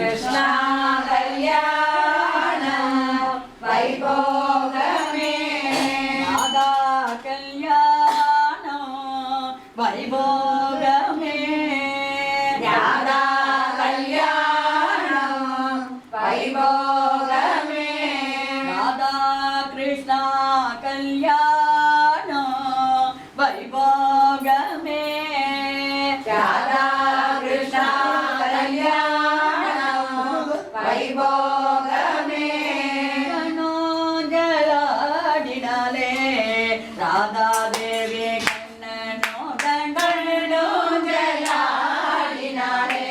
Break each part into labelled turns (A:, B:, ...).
A: कृष्णा कल्याण वैभोगमे राधा कल्याण वैभोगमे राधा कल्याण वैभोगमे राधा कृष्णा कल्याण वैभोगमे राधा कृष्णा कल्याण वैभोगमे कणोजलाडिनाले राधा देवी कण्णनोडंगणोजलाडिनाले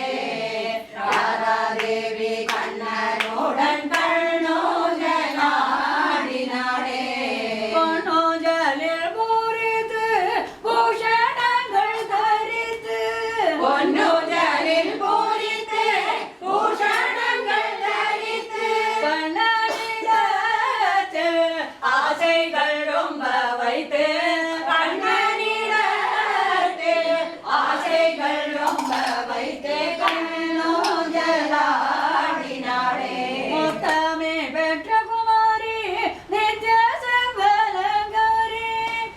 A: राधा देवी कण्णनोडंगणोजलाडिनाले कणोजलिल पूरित भूषणங்கள் धरिத்து பொன்னோஜலில் பூரித்து பூஷணங்கள் தரித்து கண்ணனிடத்து ஆசைகள் ரொம்ப வைத்து கண்ணனிடத்து ஆசைகள் ரொம்ப வைத்து கண்ணோஜலாடினாளே முத்தமே பெற்ற குமாரி நித்ய சர்வலங்காரி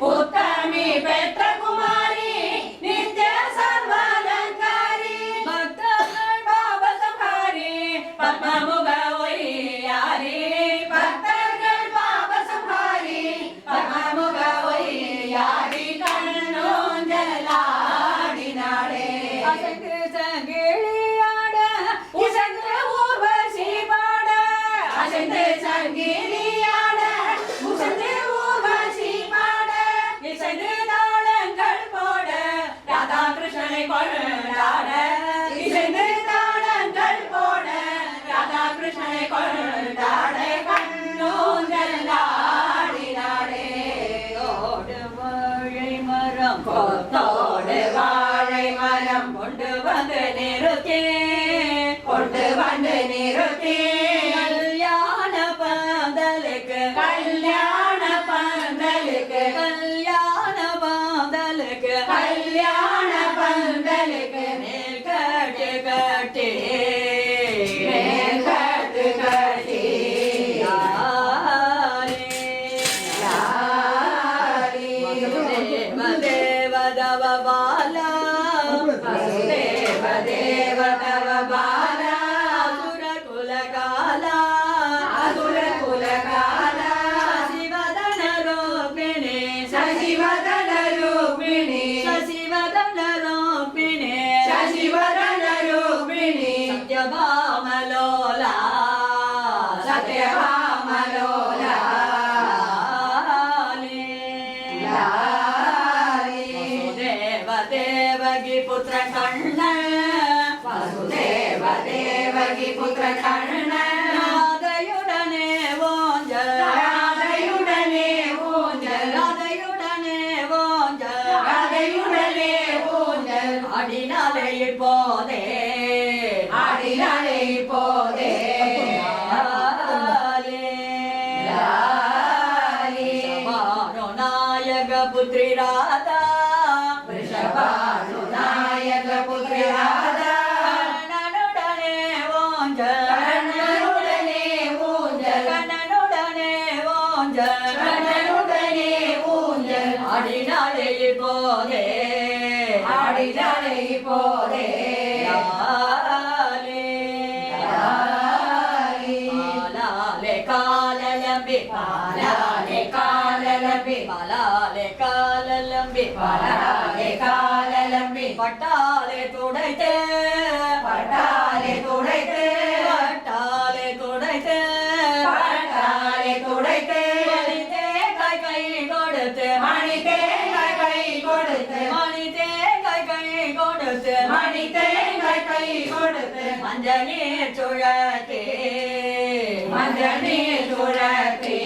A: முத்தமே பெற்ற குமாரி நித்ய சர்வலங்காரி பக்தர்கள் பாபசம்ஹாரி பத்மமுக ஒய்யாரி பக்தர்கள் பாபசம்ஹாரி பத்மமுக ஒய்யாரி கண்ணோஞ்சலாடினாளே அசங்கு சங்கிலியாட இசங்கு ஊர்வசி பாட அசங்கு சங்கிலியாட உசங்கு ஊர்வசி பாட இசைந்து தாளங்கள் போட ராதா கிருஷ்ணனை கொண்டாட இசைந்து தாளங்கள் போட ராதா கிருஷ்ணனை கொண்டாட கண்ணோஞ்சலாடினாளே தோடு வாழை மரம் கொத்தோடு வாழை மரம் கொண்டு வந்து நிறுத்தி கல்யாண பந்தலுக்கு கல்யாண பந்தலுக்கு கல்யாண பந்தலுக்கு கல்யாண பந்தலுக்கு மேல் கட்டு கட்டி மேல் கட்டு கட்டி வசுதேவ தேவ தவ பாலா வசுதேவ தேவ தவ பாலா அசுர குல காலா அசுர குல காலா சசிவதன ரூபிணி சசிவதன ரூபிணி சசிவதன ரூபிணி சசிவதன ரூபிணி சத்யபாமலோலா சத்யபாமலோலா வசுதேவ தேவகி புத்திர கண்ண வசுதேவ தேவகி புத்திர கண்ண ராதையுடனே ஊஞ்சல் ராதையுடனே ஊஞ்சல் ராதையுடனே ஊஞ்சல் ராதையுடனே ஊஞ்சல் ஆடினாலே இப்போதே ஆடினாலே இப்போதே நாயக புத்ரி ராதா ऋषभानुनायक पुत्री राधा कण्णनुडने ஊஞ்சல் कण्णनुडने ஊஞ்சல் कण्णनुडने ஊஞ்சல் कण्णनुडने ஊஞ்சல் ஆடினாலே இப்போதே ஆடினாலே இப்போதே பாலாலே காலலம்பி பாலாலே காலலம்பி பாலாலே காலலம்பி பாலாலே காலலம்பி பட்டாலே துடைத்து பட்டாலே துடைத்து பட்டாலே துடைத்து பட்டாலே துடைத்து மணித்தே கை கொடுத்து மணித்தே கை கொடுத்து மணித்தே கை கொடுத்து மணித்தே கை கொடுத்து மஞ்சநீர் சுழத்தே மஞ்சநீர் சுழத்தே